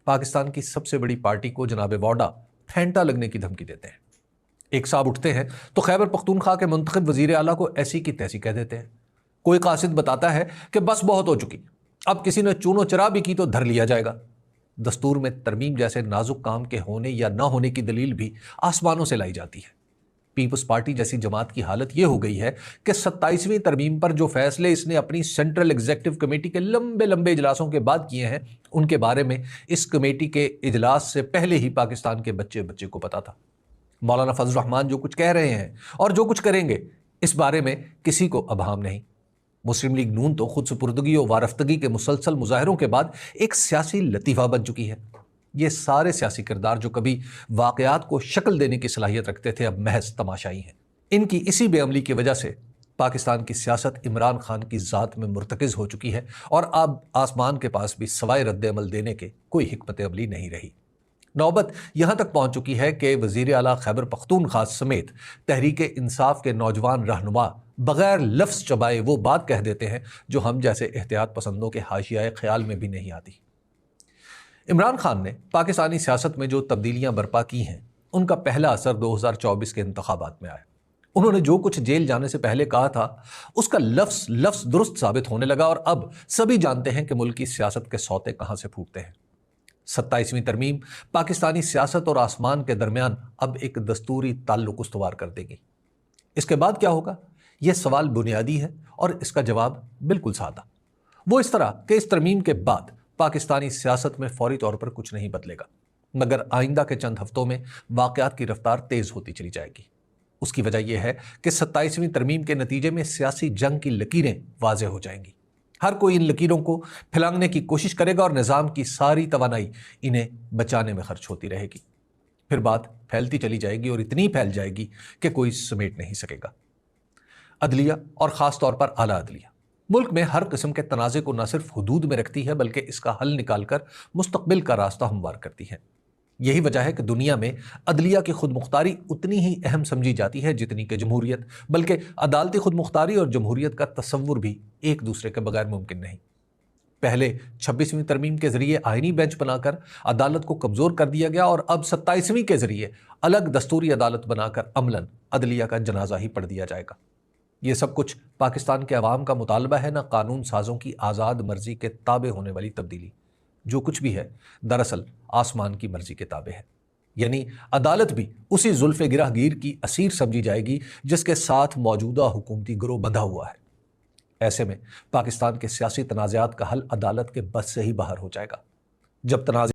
پاکستان کی سب سے بڑی پارٹی کو جناب ووڈا پھینٹا لگنے کی دھمکی دیتے ہیں۔ ایک صاحب اٹھتے ہیں تو خیبر پختونخوا کے منتخب وزیر اعلیٰ کو ایسی کی تیسی کہہ دیتے ہیں۔ کوئی قاصد بتاتا ہے کہ بس بہت ہو چکی، اب کسی نے چون و چرا بھی کی تو دھر لیا جائے گا۔ دستور میں ترمیم جیسے نازک کام کے ہونے یا نہ ہونے کی دلیل بھی آسمانوں سے لائی جاتی ہے۔ پیپلز پارٹی جیسی جماعت کی حالت یہ ہو گئی ہے کہ 27ویں ترمیم پر جو فیصلے اس نے اپنی سینٹرل ایگزیکٹو کمیٹی کے لمبے لمبے اجلاسوں کے بعد کیے ہیں، ان کے بارے میں اس کمیٹی کے اجلاس سے پہلے ہی پاکستان کے بچے بچے کو پتا تھا۔ مولانا فضل الرحمان جو کچھ کہہ رہے ہیں اور جو کچھ کریں گے، اس بارے میں کسی کو ابہام نہیں۔ مسلم لیگ نون تو خود سپردگی و وارفتگی کے مسلسل مظاہروں کے بعد ایک سیاسی لطیفہ بن چکی ہے۔ یہ سارے سیاسی کردار جو کبھی واقعات کو شکل دینے کی صلاحیت رکھتے تھے، اب محض تماشائی ہیں۔ ان کی اسی بے عملی کی وجہ سے پاکستان کی سیاست عمران خان کی ذات میں مرتکز ہو چکی ہے اور اب آسمان کے پاس بھی سوائے رد عمل دینے کے کوئی حکمت عملی نہیں رہی۔ نوبت یہاں تک پہنچ چکی ہے کہ وزیر اعلیٰ خیبر پختونخوا سمیت تحریک انصاف کے نوجوان رہنما بغیر لفظ چبائے وہ بات کہہ دیتے ہیں جو ہم جیسے احتیاط پسندوں کے حاشیۂ خیال میں بھی نہیں آتی۔ عمران خان نے پاکستانی سیاست میں جو تبدیلیاں برپا کی ہیں، ان کا پہلا اثر 2024 کے انتخابات میں آیا۔ انہوں نے جو کچھ جیل جانے سے پہلے کہا تھا، اس کا لفظ لفظ درست ثابت ہونے لگا، اور اب سبھی جانتے ہیں کہ ملک کی سیاست کے سوتے کہاں سے پھوٹتے ہیں۔ 27ویں ترمیم پاکستانی سیاست اور آسمان کے درمیان اب ایک دستوری تعلق استوار کر دے گی۔ اس کے بعد کیا ہوگا؟ یہ سوال بنیادی ہے اور اس کا جواب بالکل سادہ۔ وہ اس طرح کہ اس ترمیم کے بعد پاکستانی سیاست میں فوری طور پر کچھ نہیں بدلے گا، مگر آئندہ کے چند ہفتوں میں واقعات کی رفتار تیز ہوتی چلی جائے گی۔ اس کی وجہ یہ ہے کہ 27ویں ترمیم کے نتیجے میں سیاسی جنگ کی لکیریں واضح ہو جائیں گی۔ ہر کوئی ان لکیروں کو پھلانگنے کی کوشش کرے گا اور نظام کی ساری توانائی انہیں بچانے میں خرچ ہوتی رہے گی۔ پھر بات پھیلتی چلی جائے گی اور اتنی پھیل جائے گی کہ کوئی سمیٹ نہیں سکے گا۔ عدلیہ اور خاص طور پر اعلیٰ عدلیہ ملک میں ہر قسم کے تنازع کو نہ صرف حدود میں رکھتی ہے بلکہ اس کا حل نکال کر مستقبل کا راستہ ہموار کرتی ہے۔ یہی وجہ ہے کہ دنیا میں عدلیہ کی خود مختاری اتنی ہی اہم سمجھی جاتی ہے جتنی کہ جمہوریت، بلکہ عدالتی خود مختاری اور جمہوریت کا تصور بھی ایک دوسرے کے بغیر ممکن نہیں۔ پہلے 26ویں ترمیم کے ذریعے آئینی بینچ بنا کر عدالت کو کمزور کر دیا گیا، اور اب 27ویں کے ذریعے الگ دستوری عدالت بنا کر عملاً عدلیہ کا جنازہ ہی پڑھ دیا جائے گا۔ یہ سب کچھ پاکستان کے عوام کا مطالبہ ہے، نہ قانون سازوں کی آزاد مرضی کے تابع ہونے والی تبدیلی۔ جو کچھ بھی ہے دراصل آسمان کی مرضی کے تابع ہے، یعنی عدالت بھی اسی زلف گرہ گیر کی اسیر سمجھی جائے گی جس کے ساتھ موجودہ حکومتی گروہ بندھا ہوا ہے۔ ایسے میں پاکستان کے سیاسی تنازعات کا حل عدالت کے بس سے ہی باہر ہو جائے گا۔ جب تنازع